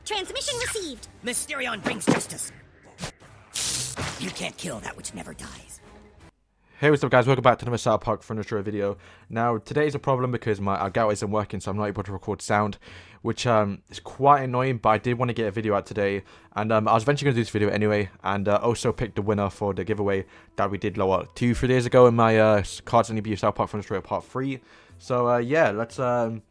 Transmission received. Mysterion brings justice. You can't kill that which never dies. Hey, what's up guys, welcome back to another South Park Furniture video. Now, today's a problem because my Elgato isn't working, so I'm not able to record sound, which is quite annoying, but I did want to get a video out today, and I was eventually going to do this video anyway, and also pick the winner for the giveaway that we did 2-3 days ago in my Cards and EBU South Park Furniture Part 3. So, yeah, let's cut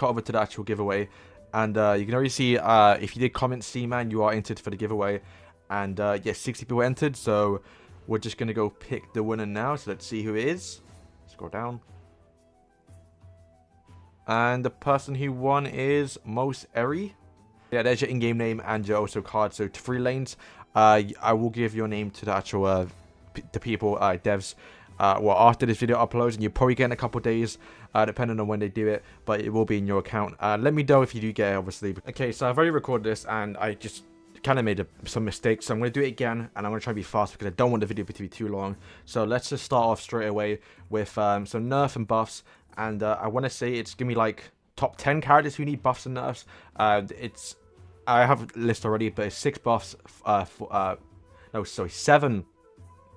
over to the actual giveaway, and you can already see, if you did comment C-Man, you are entered for the giveaway, and yeah, 60 people entered, so we're just going to go pick the winner now. So let's see who it is. Scroll down. And the person who won is Most Eri. Yeah, there's your in-game name and your also card. So 3 lanes. I will give your name to the actual the people, devs, well, after this video uploads. And you'll probably get in a couple days, depending on when they do it. But it will be in your account. Let me know if you do get it, obviously. Okay, so I've already recorded this and I just kind of made some mistakes, so I'm going to do it again, and I'm going to try to be fast because I don't want the video to be too long. So let's just start off straight away with some nerf and buffs, and I want to say it's going to be like top 10 characters who need buffs and nerfs. I have a list already, but it's 6 buffs, 7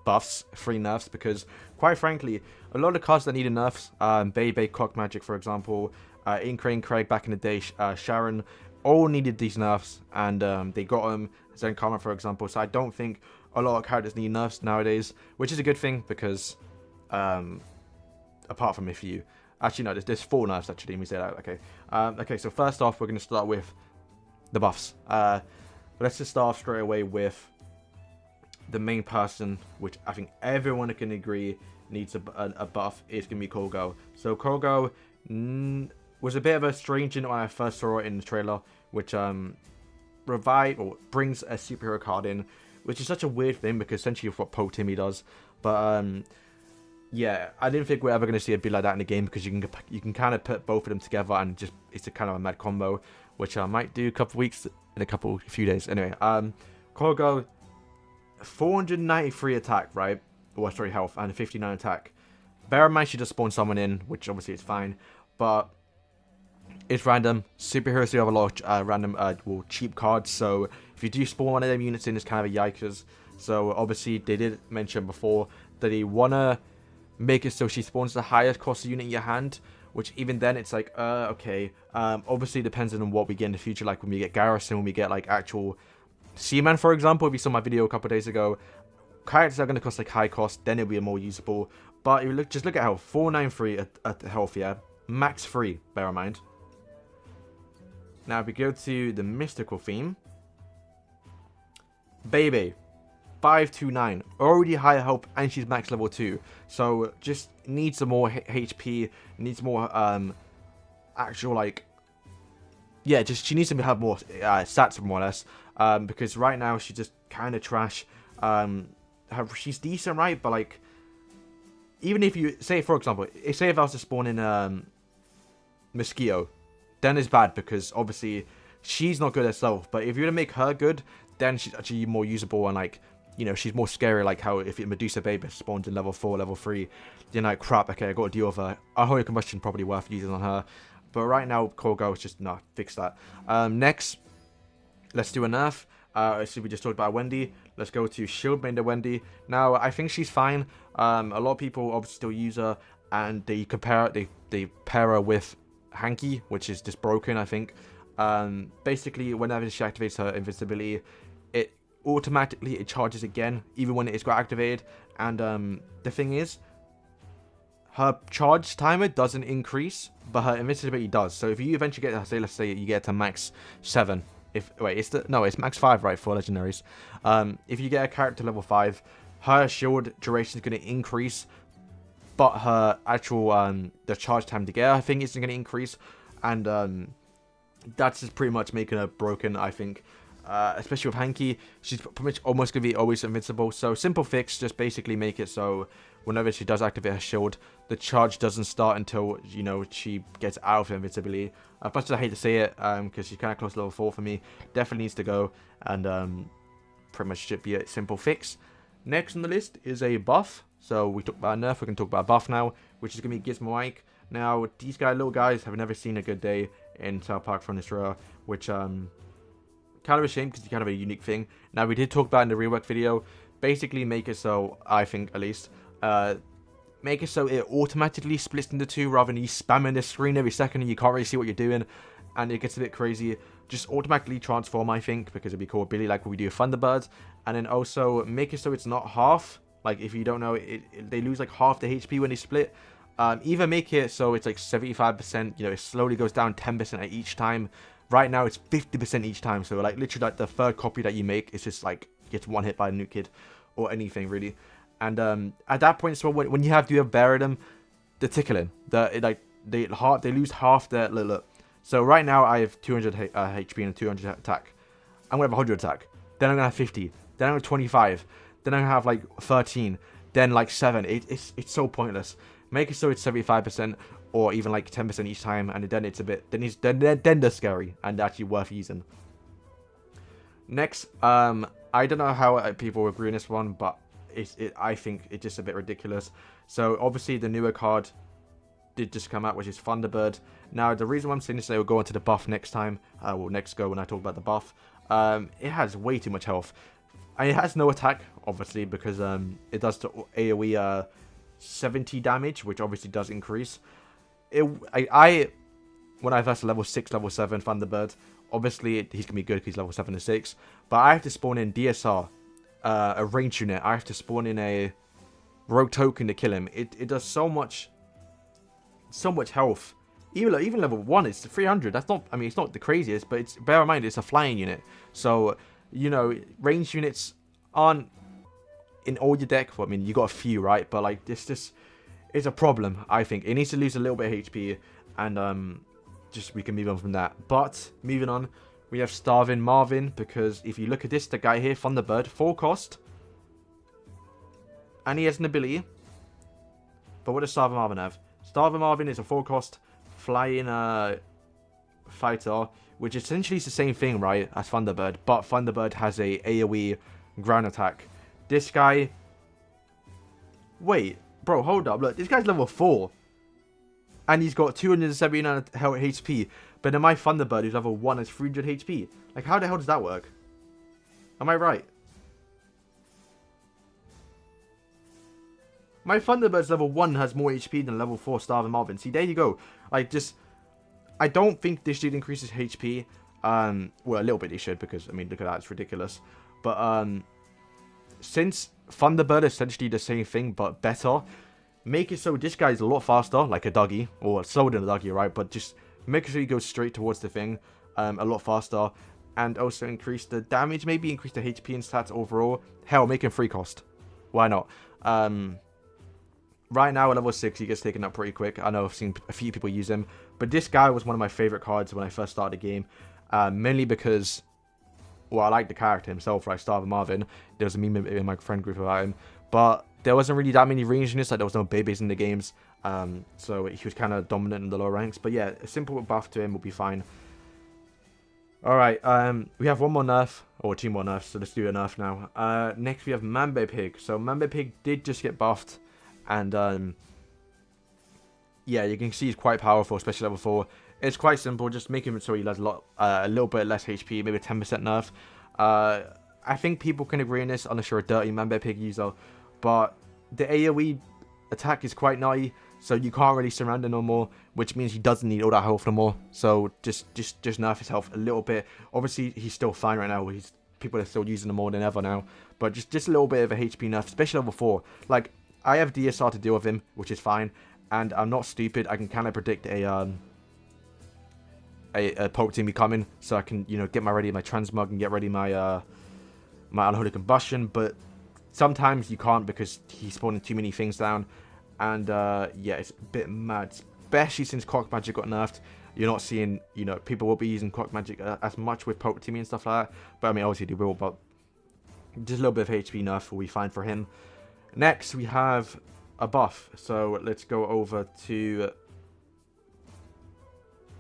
buffs, 3 nerfs, because quite frankly, a lot of the cards that need nerfs, Bebe, Cock Magic, for example, Incrane, Craig back in the day, Sharon, all needed these nerfs, and they got them. Zen Karma, for example. So I don't think a lot of characters need nerfs nowadays, which is a good thing because, apart from if you actually no, there's 4 nerfs actually. Let me say that. Okay. Okay. So first off, we're going to start with the buffs. Let's just start off straight away with the main person, which I think everyone can agree needs a buff. Is going to be Kogo. So Kogo was a bit of a strange when I first saw it in the trailer, which revive or brings a superhero card in, which is such a weird thing because essentially what Po Timmy does. But yeah, I didn't think we're ever going to see a bit like that in the game because you can kind of put both of them together and just it's a kind of a mad combo, which I might do a few days. Anyway, Kogo, 493 attack, right? Or sorry, health, and 59 attack. Bear in mind she just spawned someone in, which obviously is fine, but it's random. Superheroes do have a lot of random, cheap cards. So if you do spawn one of them units in, it's kind of a yikers. So obviously they did mention before that they wanna make it so she spawns the highest cost unit in your hand. Which even then it's like, okay. Obviously it depends on what we get in the future. Like when we get Garrison, when we get like actual Seaman, for example. If you saw my video a couple days ago, characters are gonna cost like high cost. Then it'll be more usable. But if you just look at health, 493 at health, yeah. Max 3, bear in mind. Now, if we go to the mystical theme, Bebe, 529, already higher health, and she's max level 2. So, just needs some more HP, needs more, actual, like, yeah, just, she needs to have more stats, more or less, because right now, she's just kind of trash. She's decent, right, but, like, even if you, say, for example, say if I was to spawn in, Mosquito, then it's bad because obviously she's not good herself. But if you're gonna make her good, then she's actually more usable and like, you know, she's more scary. Like how if Medusa Baby spawns in level 4, level 3, you're like, crap, okay, I got to deal with her. A Holy Combustion probably worth using on her. But right now, Kogo is just nah, fix that. Next, let's do a nerf. So we just talked about Wendy. Let's go to Shield Main Wendy. Now I think she's fine. A lot of people obviously still use her, and they pair her with Hanky, which is just broken, I think. Basically, whenever she activates her invincibility, it automatically charges again, even when it's got activated. And the thing is, her charge timer doesn't increase, but her invincibility does. So if you eventually get, let's say you get to max 7. It's max 5, right, for legendaries. If you get a character level 5, her shield duration is going to increase, but her actual the charge time to get her, I think, isn't going to increase, and that's just pretty much making her broken, I think. Especially with Hanky, she's pretty much almost going to be always invincible. So simple fix, just basically make it so whenever she does activate her shield, the charge doesn't start until, you know, she gets out of invincibility. As much as I hate to say it, because she's kind of close to level 4 for me, definitely needs to go, and pretty much should be a simple fix. Next on the list is a buff. So we talked about nerf, we can talk about a buff now, which is going to be Gizmo Ike. Now, these little guys have never seen a good day in South Park from this era, which kind of a shame because it's kind of a unique thing. Now, we did talk about in the rework video, basically make it so, I think at least, make it so it automatically splits into two rather than you spamming the screen every second and you can't really see what you're doing, and it gets a bit crazy. Just automatically transform, I think, because it'd be cool, Billy, like what we do with Thunderbirds. And then also make it so it's not half. Like, if you don't know, they lose like half the HP when they split. Either make it so it's like 75%, you know, it slowly goes down 10% at each time. Right now it's 50% each time, so like literally like the third copy that you make is just like gets one hit by a new kid or anything really. And at that point, so when you have buried them, they're tickling. They lose half their look. So right now I have 200 HP and 200 attack. I'm gonna have 100 attack. Then I'm gonna have 50. Then I'm gonna have 25. Then I'm gonna have like 13. Then like 7. It's so pointless. Make it so it's 75% or even like 10% each time, and then it's a bit. Then they're scary and actually worth using. Next, I don't know how people agree on this one, but I think it's just a bit ridiculous. So obviously the newer card did just come out, which is Thunderbird. Now the reason why I'm saying this, I will go into the buff next time. Well, next go when I talk about the buff. It has way too much health. And it has no attack, obviously, because it does to AoE 70 damage, which obviously does increase. When I first level 6, level 7 Thunderbird, obviously he's gonna be good because he's level 7 and 6. But I have to spawn in DSR, a range unit. I have to spawn in a rogue token to kill him. It does so much health. Even level 1, it's 300. That's not, I mean, it's not the craziest, but it's, bear in mind, it's a flying unit. So, you know, ranged units aren't in all your deck. Well, I mean, you got a few, right? But, like, this just is a problem, I think. It needs to lose a little bit of HP, and just we can move on from that. But, moving on, we have Stavin Marvin, because if you look at this, the guy here, Thunderbird, full cost, and he has an ability. But what does Stavin Marvin have? Stavin Marvin is a full cost flying fighter, which essentially is the same thing, right, as Thunderbird, but Thunderbird has a AoE ground attack. This guy, wait, bro, hold up, look, this guy's level 4, and he's got 279 HP, but then my Thunderbird, who's level 1, has 300 HP. Like, how the hell does that work? Am I right? My Thunderbird's level 1 has more HP than level 4 Stavin Marvin. See, there you go. Like, just, I don't think this dude increases HP. Well, a little bit he should, because, I mean, look at that, it's ridiculous. But, since Thunderbird is essentially the same thing, but better, make it so this guy's a lot faster, like a Dougie, or slower than a Dougie, right? But just make it so he goes straight towards the thing, a lot faster, and also increase the damage, maybe increase the HP and stats overall. Hell, make him free cost. Why not? Right now at level 6, he gets taken up pretty quick. I know I've seen a few people use him. But this guy was one of my favorite cards when I first started the game. Mainly because, well, I like the character himself, right? Stavin Marvin. There was a meme in my friend group about him. But there wasn't really that many range units. Like, there was no babies in the games. So he was kind of dominant in the lower ranks. But yeah, a simple buff to him will be fine. Alright, we have one more nerf. Or 2 more nerfs. So let's do a nerf now. Next we have Mambe Pig. So Mambe Pig did just get buffed. And, yeah, you can see he's quite powerful, especially level 4. It's quite simple. Just make him so he has a little bit less HP, maybe a 10% nerf. I think people can agree on this, unless you're a dirty Mambe Pig user. But the AoE attack is quite naughty, so you can't really surround him no more, which means he doesn't need all that health no more. So just nerf his health a little bit. Obviously, he's still fine right now. People are still using him more than ever now. But just a little bit of a HP nerf, especially level 4. Like, I have DSR to deal with him, which is fine, and I'm not stupid. I can kind of predict a poke team be coming, so I can, you know, get my transmog and get ready my my unholy combustion. But sometimes you can't because he's spawning too many things down, and yeah, it's a bit mad, especially since Cock Magic got nerfed. You're not seeing, you know, people will be using Cock Magic as much with poke teaming and stuff like that. But I mean, obviously they will, but just a little bit of HP nerf will be fine for him. Next, we have a buff. So let's go over to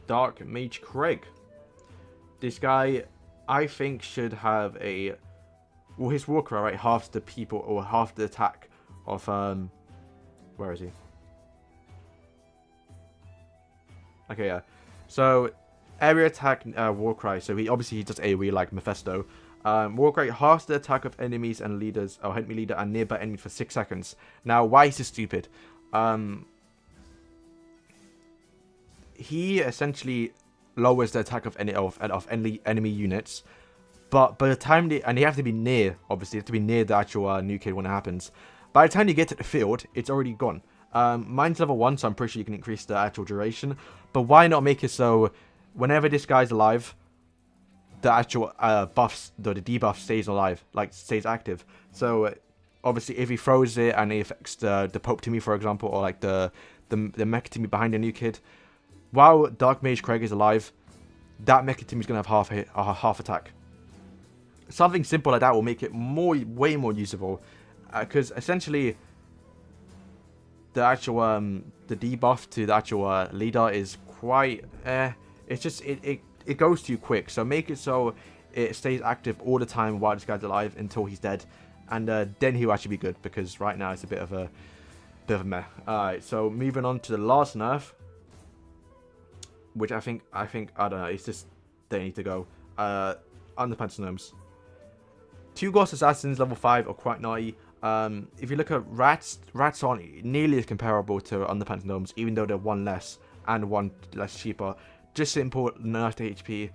Dark Mage Craig. This guy, I think, should have a... Well, his Warcry, right, halves the people, or half the attack of... Where is he? Okay, yeah. So, area attack Warcry. So he does AoE like Mephisto. Warcry halves the attack of enemies and leaders, or enemy leader and nearby enemies for 6 seconds. Now, why is this stupid? He essentially lowers the attack of any enemy units, but by the time and you have to be near, obviously, you have to be near the actual new kid when it happens. By the time you get to the field, it's already gone. Mine's level 1, so I'm pretty sure you can increase the actual duration. But why not make it so whenever this guy's alive, the actual buffs, the debuff stays alive, like stays active. So obviously, if he throws it and it affects the Pope Timmy, for example, or like the Mecha Timmy behind the new kid, while Dark Mage Craig is alive, that Mecha Timmy's gonna have half attack. Something simple like that will make it way more usable, because essentially the actual the debuff to the actual leader is quite it's just it goes too quick. So make it so it stays active all the time while this guy's alive until he's dead, and then he'll actually be good, because right now it's a bit of a meh. Alright, so moving on to the last nerf, which I think I don't know, it's just they need to go. Underpants Gnomes. 2 Ghost Assassins level 5 are quite naughty. If you look at rats aren't nearly as comparable to Underpants Gnomes, even though they're 1 less and 1 less cheaper. Just simple nerf to HP.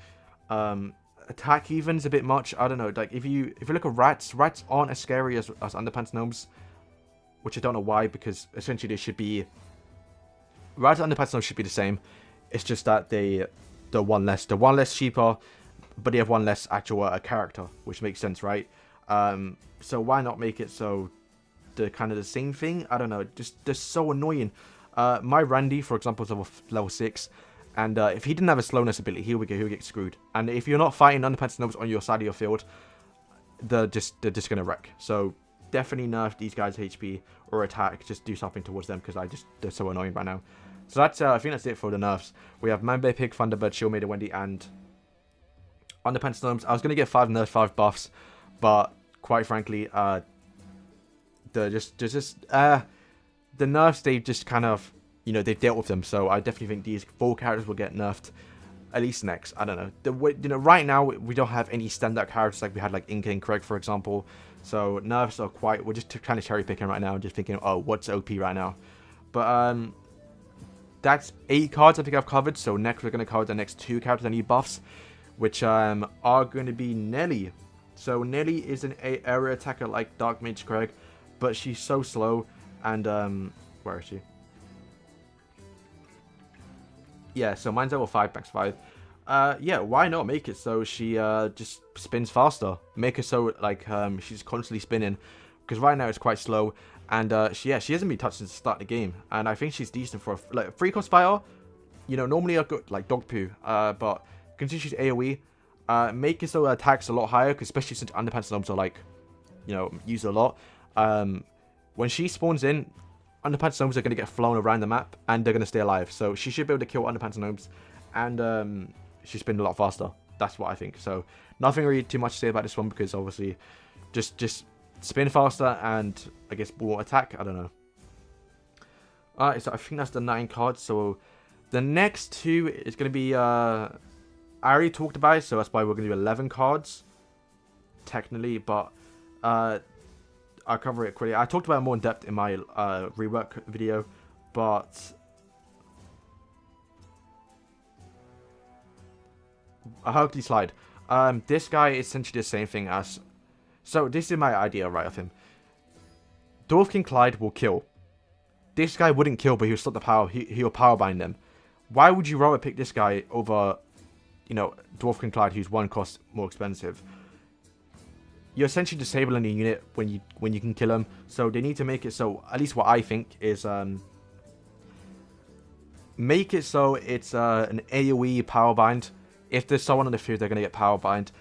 Attack even's a bit much. I don't know. Like if you look at rats aren't as scary as Underpants Gnomes, which I don't know why, because essentially they should be. Rats and Underpants Gnomes should be the same. It's just that they're 1 less. They're 1 less cheaper, but they have 1 less actual character, which makes sense, right? So why not make it so they're kind of the same thing? I don't know. Just they're so annoying. My Randy, for example, is level 6, and if he didn't have a slowness ability, he would get screwed. And if you're not fighting Underpants Gnomes on your side of your field, they're just gonna wreck. So definitely nerf these guys' HP or attack. Just do something towards them, because they're so annoying right now. So that's I think that's it for the nerfs. We have Man Bear Pig, Thunderbird, Shield Maiden, Wendy, and Underpants Gnomes. I was gonna get 5 nerfs, 5 buffs, but quite frankly, the nerfs, they've just kind of, they've dealt with them. So I definitely think these 4 characters will get nerfed at least next. I don't know. Right now we don't have any standout characters like we had, like Inca and Craig, for example. So nerfs are we're just kind of cherry picking right now, and just thinking, oh, what's OP right now? But that's 8 cards I think I've covered. So next we're going to cover the next 2 characters that need buffs, which are going to be Nelly. So Nelly is an area attacker like Dark Mage Craig, but she's so slow. And where is she? Yeah, so mine's level 5, max 5. Yeah, why not make it so she just spins faster? Make her so like she's constantly spinning, because right now it's quite slow. And she hasn't been touched since the start of the game, and I think she's decent for a 3-cost fighter. Normally I got like dog poo, but considering she's AoE, make it so her attack's a lot higher, because especially since Underpants Gnomes are like, used a lot. When she spawns in, Underpants Gnomes are going to get flown around the map, and they're going to stay alive. So she should be able to kill Underpants Gnomes, and she spins a lot faster. That's what I think. So nothing really too much to say about this one, because obviously just spin faster and I guess more attack. I don't know. Alright, so I think that's the 9 cards. So the next 2 is going to be I already talked about it, so that's why we're going to do 11 cards technically, but I'll cover it quickly. I talked about it more in depth in my rework video, but a Hercules slide. This guy is essentially the same thing as. So this is my idea, right, of him. Dwarf King Clyde will kill. This guy wouldn't kill, but he'll stop the power. He'll power bind them. Why would you rather pick this guy over, Dwarf King Clyde, who's 1 cost more expensive? You're essentially disabling the unit when you can kill him. So they need to make it so, at least what I think is, make it so it's an AoE power bind. If there's someone on the field, they're going to get power bind.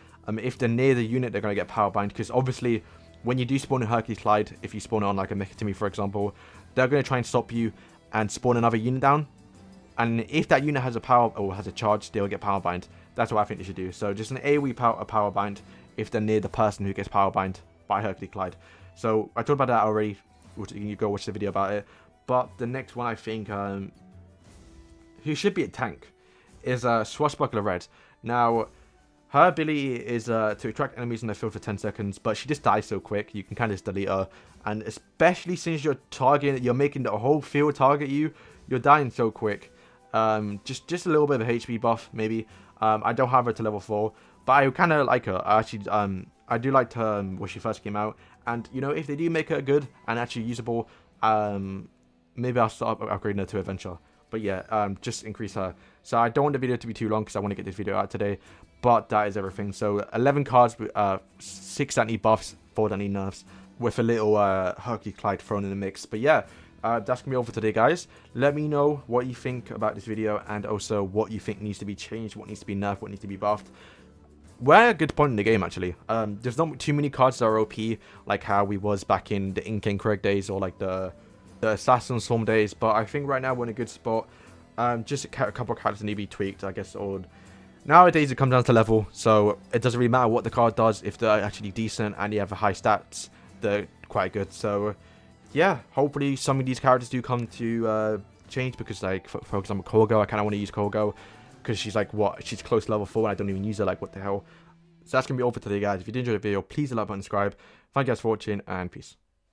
If they're near the unit, they're going to get power bind, because obviously when you do spawn in Hercules Clyde, if you spawn it on like a Mecha Timmy, for example, they're going to try and stop you and spawn another unit down. And if that unit has a power or has a charge, they'll get power bind. That's what I think they should do. So just an AoE power bind if they're near the person who gets power bind by Hercules Clyde. So I talked about that already. You can go watch the video about it. But the next one, I think, who should be a tank, is Swashbuckler Red. Now, her ability is to attract enemies in the field for 10 seconds, but she just dies so quick, you can kind of just delete her. And especially since you're making the whole field target you, you're dying so quick. Just a little bit of a HP buff, maybe. I don't have her to level 4, but I kind of like her. I do like her when she first came out. And, you know, if they do make her good and actually usable, maybe I'll start upgrading her to Adventure. But yeah, just increase her. So I don't want the video to be too long because I want to get this video out today. But that is everything. So 11 cards with 6 that need buffs, 4 that need nerfs, with a little Herky Clyde thrown in the mix. But yeah, that's going to be all for today, guys. Let me know what you think about this video and also what you think needs to be changed, what needs to be nerfed, what needs to be buffed. We're at a good point in the game, actually. There's not too many cards that are OP, like how we was back in the Ink and Craig days or like the Assassin Storm days. But I think right now we're in a good spot. Just a couple of cards need to be tweaked, I guess. Or nowadays it comes down to level, so it doesn't really matter what the card does. If they're actually decent and you have high stats, they're quite good. So yeah, hopefully some of these characters do come to change, because like for example Kogo, I kind of want to use Kogo because she's like she's close to level 4 and I don't even use her. Like, what the hell. So that's gonna be all for today, guys. If you did enjoy the video, please like, button, subscribe. Thank you guys for watching, and peace.